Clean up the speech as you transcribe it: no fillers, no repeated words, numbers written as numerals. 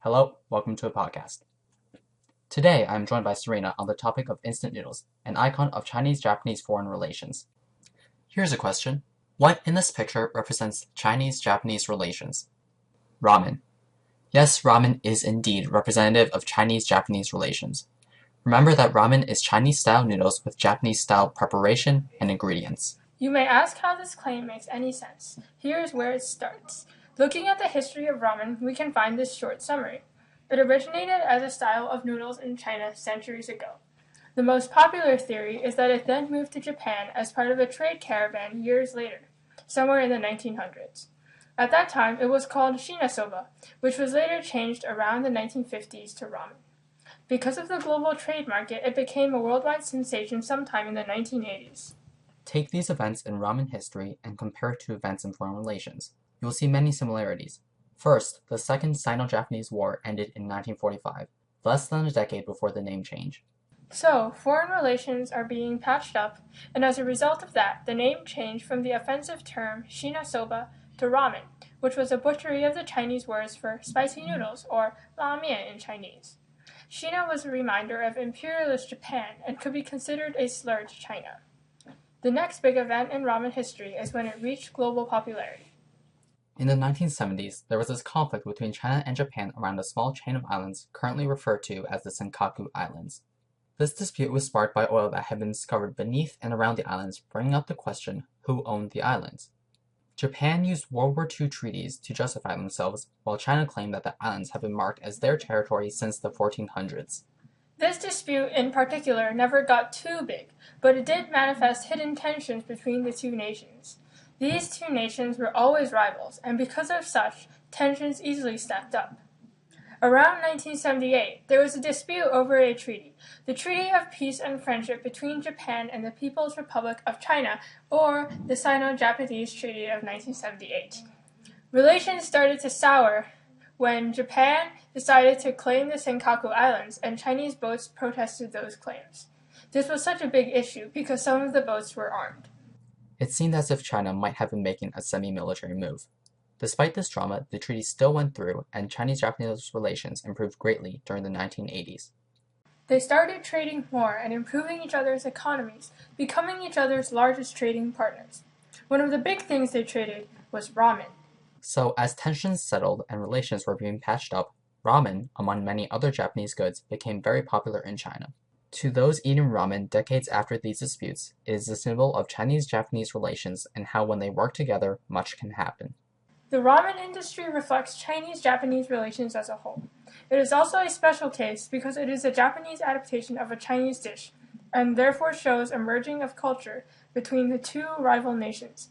Hello, welcome to a podcast. Today, I'm joined by Serena on the topic of instant noodles, an icon of Chinese-Japanese foreign relations. Here's a question. What in this picture represents Chinese-Japanese relations? Ramen. Yes, ramen is indeed representative of Chinese-Japanese relations. Remember that ramen is Chinese-style noodles with Japanese-style preparation and ingredients. You may ask how this claim makes any sense. Here is where it starts. Looking at the history of ramen, we can find this short summary. It originated as a style of noodles in China centuries ago. The most popular theory is that it then moved to Japan as part of a trade caravan years later, somewhere in the 1900s. At that time, it was called Shina-soba, which was later changed around the 1950s to ramen. Because of the global trade market, it became a worldwide sensation sometime in the 1980s. Take these events in ramen history and compare it to events in foreign relations. You will see many similarities. First, the Second Sino-Japanese War ended in 1945, less than a decade before the name change. So, foreign relations are being patched up, and as a result of that, the name changed from the offensive term Shina-soba to ramen, which was a butchery of the Chinese words for spicy noodles, or la mian in Chinese. Shina was a reminder of imperialist Japan and could be considered a slur to China. The next big event in ramen history is when it reached global popularity. In the 1970s, there was this conflict between China and Japan around a small chain of islands currently referred to as the Senkaku Islands. This dispute was sparked by oil that had been discovered beneath and around the islands, bringing up the question, who owned the islands? Japan used World War II treaties to justify themselves, while China claimed that the islands had been marked as their territory since the 1400s. This dispute in particular never got too big, but it did manifest hidden tensions between the two nations. These two nations were always rivals, and because of such, tensions easily stacked up. Around 1978, there was a dispute over a treaty, the Treaty of Peace and Friendship between Japan and the People's Republic of China, or the Sino-Japanese Treaty of 1978. Relations started to sour when Japan decided to claim the Senkaku Islands, and Chinese boats protested those claims. This was such a big issue because some of the boats were armed. It seemed as if China might have been making a semi-military move. Despite this drama, the treaty still went through, and Chinese-Japanese relations improved greatly during the 1980s. They started trading more and improving each other's economies, becoming each other's largest trading partners. One of the big things they traded was ramen. So, as tensions settled and relations were being patched up, ramen, among many other Japanese goods, became very popular in China. To those eating ramen decades after these disputes, it is a symbol of Chinese-Japanese relations and how when they work together, much can happen. The ramen industry reflects Chinese-Japanese relations as a whole. It is also a special case because it is a Japanese adaptation of a Chinese dish, and therefore shows a merging of culture between the two rival nations.